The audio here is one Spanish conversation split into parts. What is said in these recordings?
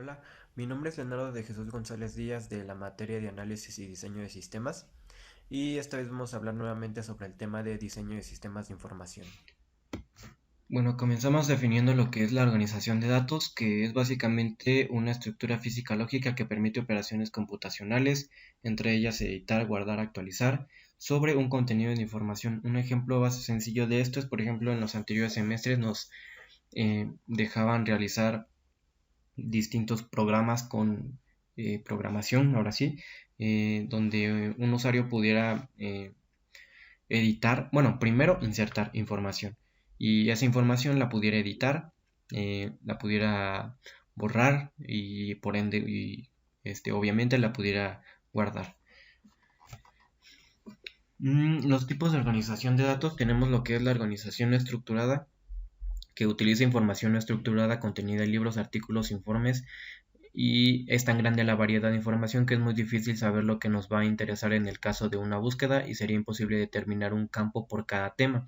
Hola, mi nombre es Leonardo de Jesús González Díaz de la materia de análisis y diseño de sistemas y esta vez vamos a hablar nuevamente sobre el tema de diseño de sistemas de información. Bueno, comenzamos definiendo lo que es la organización de datos, que es básicamente una estructura física lógica que permite operaciones computacionales, entre ellas editar, guardar, actualizar, sobre un contenido de información. Un ejemplo bastante sencillo de esto es, por ejemplo, en los anteriores semestres nos dejaban realizar distintos programas con programación, ahora sí, donde un usuario pudiera editar, bueno, primero insertar información y esa información la pudiera editar, la pudiera borrar y por ende, obviamente la pudiera guardar. Los tipos de organización de datos tenemos lo que es la organización estructurada, que utiliza información estructurada contenida en libros, artículos, informes, y es tan grande la variedad de información que es muy difícil saber lo que nos va a interesar en el caso de una búsqueda y sería imposible determinar un campo por cada tema.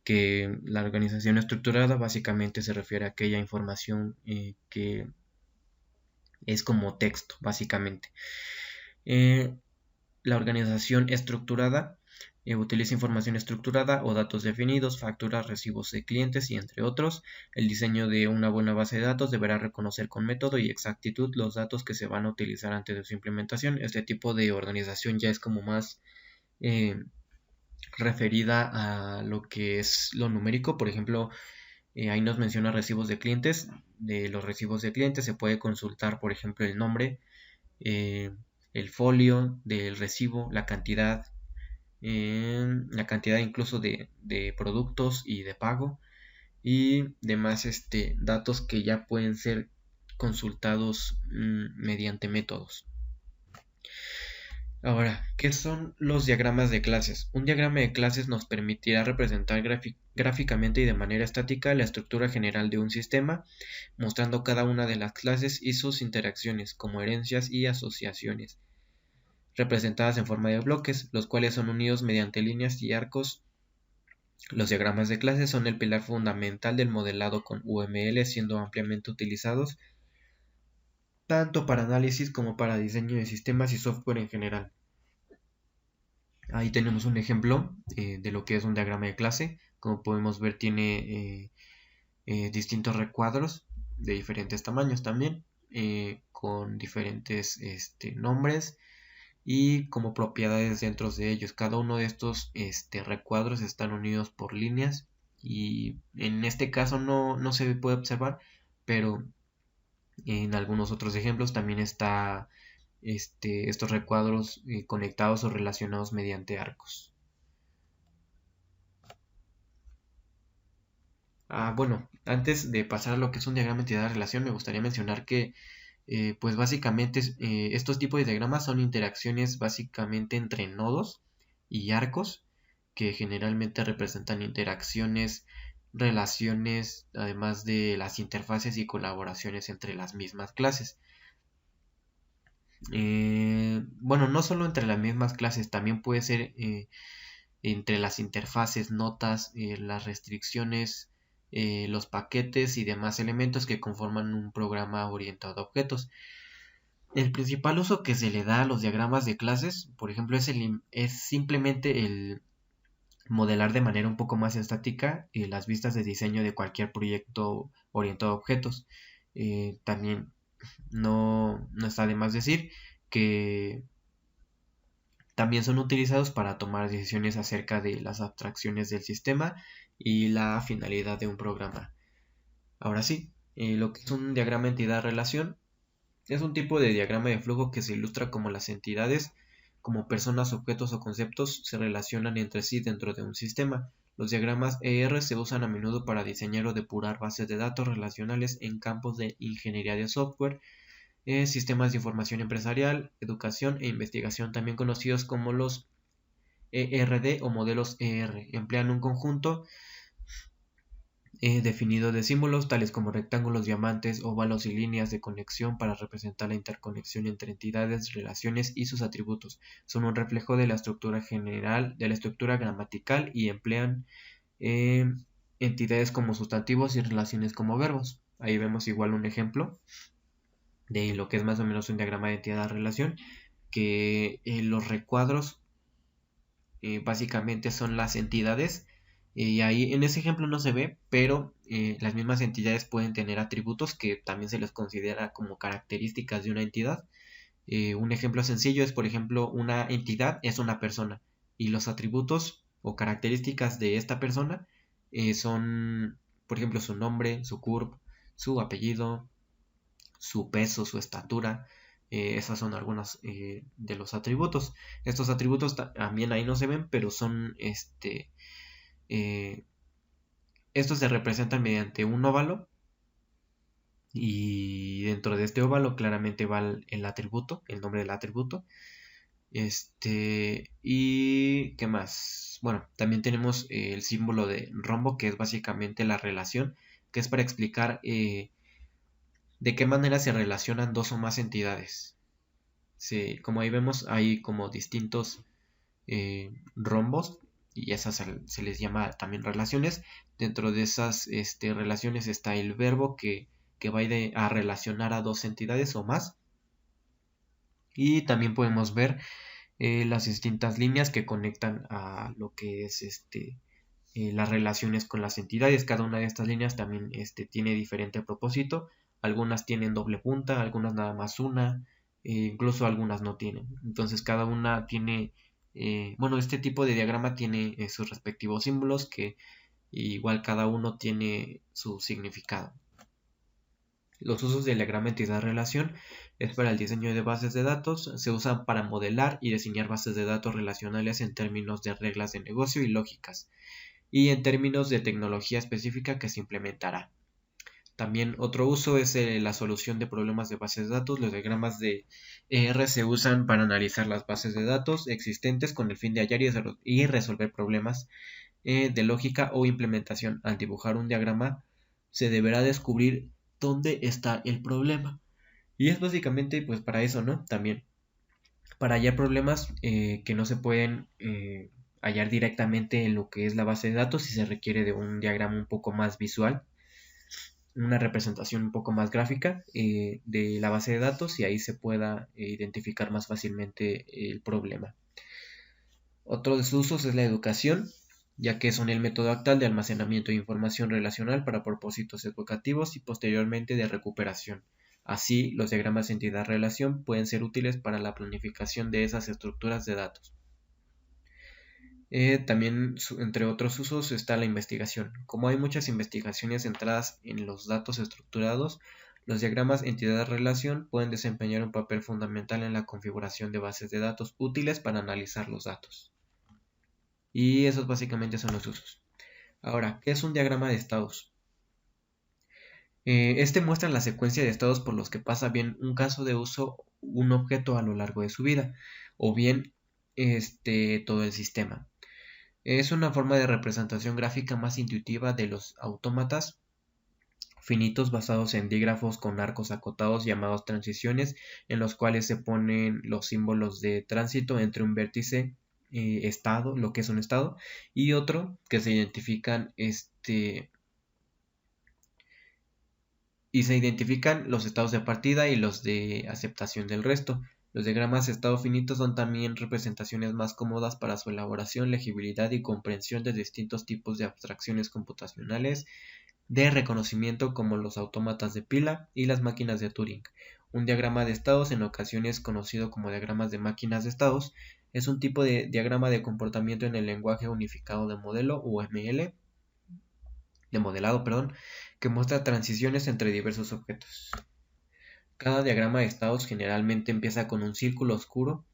Que la organización estructurada básicamente se refiere a aquella información que es como texto, básicamente. Eh, la organización estructurada utiliza información estructurada o datos definidos, facturas, recibos de clientes y entre otros. El diseño de una buena base de datos deberá reconocer con método y exactitud los datos que se van a utilizar antes de su implementación. Este tipo de organización ya es como más eh, referida a lo que es lo numérico. Por ejemplo, ahí nos menciona recibos de clientes. De los recibos de clientes se puede consultar, por ejemplo, el nombre, eh, el folio del recibo, la cantidad incluso de productos y de pago y demás datos que ya pueden ser consultados mediante métodos. Ahora, ¿qué son los diagramas de clases? Un diagrama de clases nos permitirá representar gráficamente y de manera estática la estructura general de un sistema, mostrando cada una de las clases y sus interacciones, como herencias y asociaciones, representadas en forma de bloques, los cuales son unidos mediante líneas y arcos. Los diagramas de clases son el pilar fundamental del modelado con UML, siendo ampliamente utilizados tanto para análisis como para diseño de sistemas y software en general. Ahí tenemos un ejemplo de lo que es un diagrama de clase. Como podemos ver, tiene distintos recuadros de diferentes tamaños también, con diferentes nombres y como propiedades dentro de ellos. Cada uno de estos recuadros están unidos por líneas y en este caso no se puede observar, pero en algunos otros ejemplos también está estos recuadros conectados o relacionados mediante arcos. Bueno, antes de pasar a lo que es un diagrama de entidad de relación, me gustaría mencionar que, pues básicamente, estos tipos de diagramas son interacciones básicamente entre nodos y arcos, que generalmente representan interacciones, relaciones, además de las interfaces y colaboraciones entre las mismas clases. Bueno, no solo entre las mismas clases, también puede ser entre las interfaces, notas, las restricciones, los paquetes y demás elementos que conforman un programa orientado a objetos. El principal uso que se le da a los diagramas de clases, por ejemplo, es simplemente el modelar de manera un poco más estática las vistas de diseño de cualquier proyecto orientado a objetos. También no está de más decir que también son utilizados para tomar decisiones acerca de las abstracciones del sistema y la finalidad de un programa. Ahora sí, lo que es un diagrama entidad-relación es un tipo de diagrama de flujo que se ilustra como las entidades, como personas, objetos o conceptos, se relacionan entre sí dentro de un sistema. Los diagramas ER se usan a menudo para diseñar o depurar bases de datos relacionales en campos de ingeniería de software, sistemas de información empresarial, educación e investigación, también conocidos como los ERD o modelos ER. Emplean un conjunto definido de símbolos tales como rectángulos, diamantes, óvalos y líneas de conexión para representar la interconexión entre entidades, relaciones y sus atributos. Son un reflejo de la estructura general, de la estructura gramatical y emplean eh, entidades como sustantivos y relaciones como verbos. Ahí vemos igual un ejemplo. de lo que es más o menos un diagrama de entidad-relación, que los recuadros básicamente son las entidades. Y ahí en ese ejemplo no se ve, pero las mismas entidades pueden tener atributos que también se les considera como características de una entidad. Un ejemplo sencillo es, por ejemplo, una entidad es una persona y los atributos o características de esta persona son, por ejemplo, su nombre, su CURP, su apellido, su peso, su estatura. Esas son algunas de los atributos. Estos atributos también ahí no se ven, pero son eh, estos se representan mediante un óvalo y dentro de este óvalo claramente va el atributo, el nombre del atributo. Y ¿qué más? Bueno, también tenemos el símbolo de rombo, que es básicamente la relación, que es para explicar de qué manera se relacionan dos o más entidades. Como ahí vemos, hay como distintos rombos y esas se les llama también relaciones. Dentro de esas relaciones está el verbo que va a relacionar a dos entidades o más. Y también podemos ver las distintas líneas que conectan a lo que es las relaciones con las entidades. Cada una de estas líneas también tiene diferente propósito. Algunas tienen doble punta, algunas nada más una, incluso algunas no tienen. Entonces cada una tiene, bueno, este tipo de diagrama tiene sus respectivos símbolos que igual cada uno tiene su significado. Los usos del diagrama entidad-relación es para el diseño de bases de datos, se usan para modelar y diseñar bases de datos relacionales en términos de reglas de negocio y lógicas, y en términos de tecnología específica que se implementará. También otro uso es la solución de problemas de bases de datos. Los diagramas de R se usan para analizar las bases de datos existentes con el fin de hallar y resolver problemas de lógica o implementación. Al dibujar un diagrama se deberá descubrir dónde está el problema. Y es básicamente pues para eso, ¿no? También para hallar problemas que no se pueden hallar directamente en lo que es la base de datos y se requiere de un diagrama un poco más visual, una representación un poco más gráfica de la base de datos y ahí se pueda identificar más fácilmente el problema. Otro de sus usos es la educación, ya que son el método actual de almacenamiento de información relacional para propósitos educativos y posteriormente de recuperación. Así, los diagramas de entidad-relación pueden ser útiles para la planificación de esas estructuras de datos. También, entre otros usos, está la investigación. Como hay muchas investigaciones centradas en los datos estructurados, los diagramas entidad-relación pueden desempeñar un papel fundamental en la configuración de bases de datos útiles para analizar los datos. Y esos básicamente son los usos. Ahora, ¿qué es un diagrama de estados? Este muestra la secuencia de estados por los que pasa bien un caso de uso un objeto a lo largo de su vida, o bien todo el sistema. Es una forma de representación gráfica más intuitiva de los autómatas finitos basados en dígrafos con arcos acotados llamados transiciones, en los cuales se ponen los símbolos de tránsito entre un vértice estado, lo que es un estado, y otro que se identifican y se identifican los estados de partida y los de aceptación del resto. Los diagramas de estado finito son también representaciones más cómodas para su elaboración, legibilidad y comprensión de distintos tipos de abstracciones computacionales de reconocimiento como los autómatas de pila y las máquinas de Turing. Un diagrama de estados, en ocasiones conocido como diagramas de máquinas de estados, es un tipo de diagrama de comportamiento en el lenguaje unificado de modelo UML, de modelado, perdón, que muestra transiciones entre diversos objetos. Cada diagrama de estados generalmente empieza con un círculo oscuro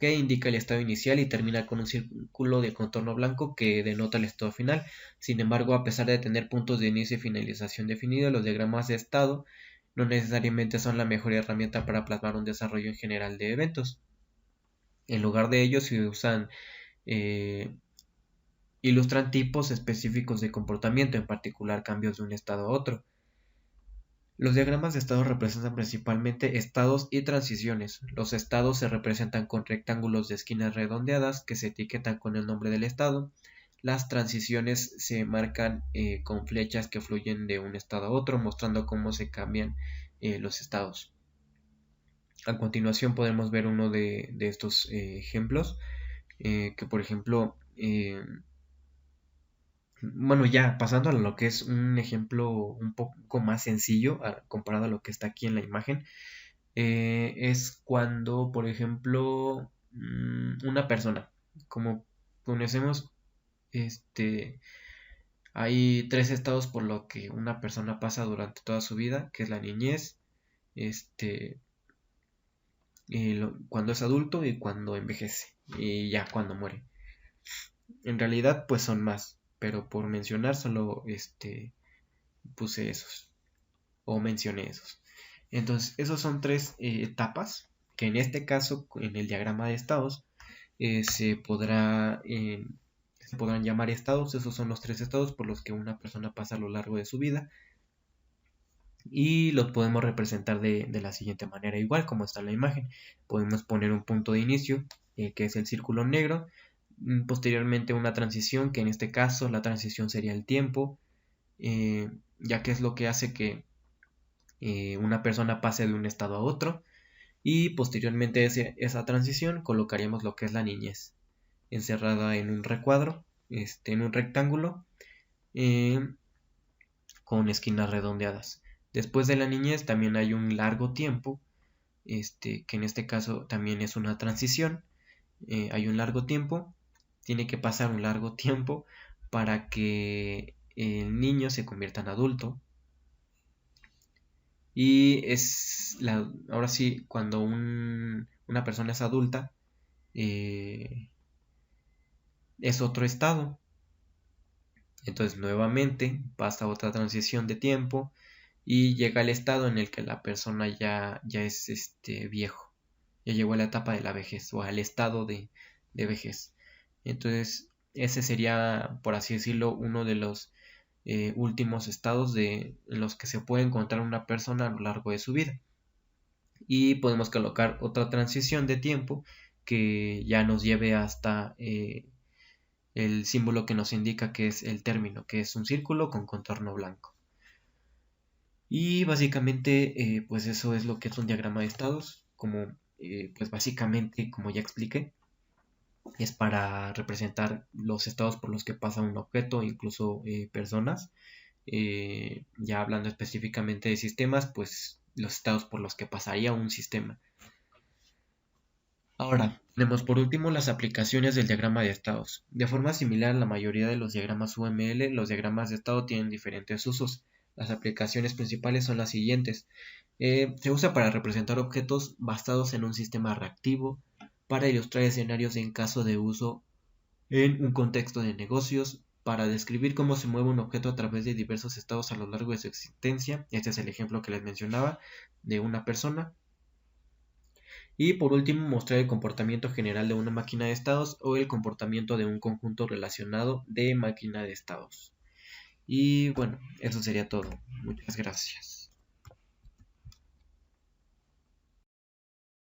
que indica el estado inicial y termina con un círculo de contorno blanco que denota el estado final. Sin embargo, a pesar de tener puntos de inicio y finalización definidos, los diagramas de estado no necesariamente son la mejor herramienta para plasmar un desarrollo en general de eventos. En lugar de ello, se usan ilustran tipos específicos de comportamiento, en particular cambios de un estado a otro. Los diagramas de estado representan principalmente estados y transiciones. Los estados se representan con rectángulos de esquinas redondeadas que se etiquetan con el nombre del estado. Las transiciones se marcan con flechas que fluyen de un estado a otro, mostrando cómo se cambian los estados. A continuación podemos ver uno de estos ejemplos, que por ejemplo, bueno, ya pasando a lo que es un ejemplo un poco más sencillo comparado a lo que está aquí en la imagen, es cuando, por ejemplo, una persona, como conocemos, hay tres estados por lo que una persona pasa durante toda su vida, que es la niñez, este, cuando es adulto y cuando envejece, y ya cuando muere. En realidad, pues son más, pero por mencionar solo puse esos, o mencioné esos. Entonces, esos son tres etapas que en este caso, en el diagrama de estados, se podrán llamar estados. Esos son los tres estados por los que una persona pasa a lo largo de su vida. Y los podemos representar de la siguiente manera, igual como está en la imagen. Podemos poner un punto de inicio, que es el círculo negro. Posteriormente una transición, que en este caso la transición sería el tiempo, ya que es lo que hace que una persona pase de un estado a otro. Y posteriormente esa transición colocaríamos lo que es la niñez, encerrada en un recuadro, en un rectángulo, eh, con esquinas redondeadas. Después de la niñez también hay un largo tiempo, que en este caso también es una transición. Hay un largo tiempo, tiene que pasar un largo tiempo para que el niño se convierta en adulto. Y ahora sí, cuando una persona es adulta, es otro estado. Entonces nuevamente pasa otra transición de tiempo y llega al estado en el que la persona ya es viejo. Ya llegó a la etapa de la vejez o al estado de vejez. Entonces ese sería, por así decirlo, uno de los últimos estados en los que se puede encontrar una persona a lo largo de su vida. Y podemos colocar otra transición de tiempo que ya nos lleve hasta el símbolo que nos indica que es el término, que es un círculo con contorno blanco. Y básicamente, pues eso es lo que es un diagrama de estados, como pues básicamente, como ya expliqué, es para representar los estados por los que pasa un objeto, incluso personas. Ya hablando específicamente de sistemas, pues los estados por los que pasaría un sistema. Ahora, tenemos por último las aplicaciones del diagrama de estados. De forma similar a la mayoría de los diagramas UML, los diagramas de estado tienen diferentes usos. Las aplicaciones principales son las siguientes. Se usa para representar objetos basados en un sistema reactivo, para ilustrar escenarios en caso de uso en un contexto de negocios, para describir cómo se mueve un objeto a través de diversos estados a lo largo de su existencia. Este es el ejemplo que les mencionaba de una persona. Y por último, mostrar el comportamiento general de una máquina de estados o el comportamiento de un conjunto relacionado de máquina de estados. Y bueno, eso sería todo. Muchas gracias.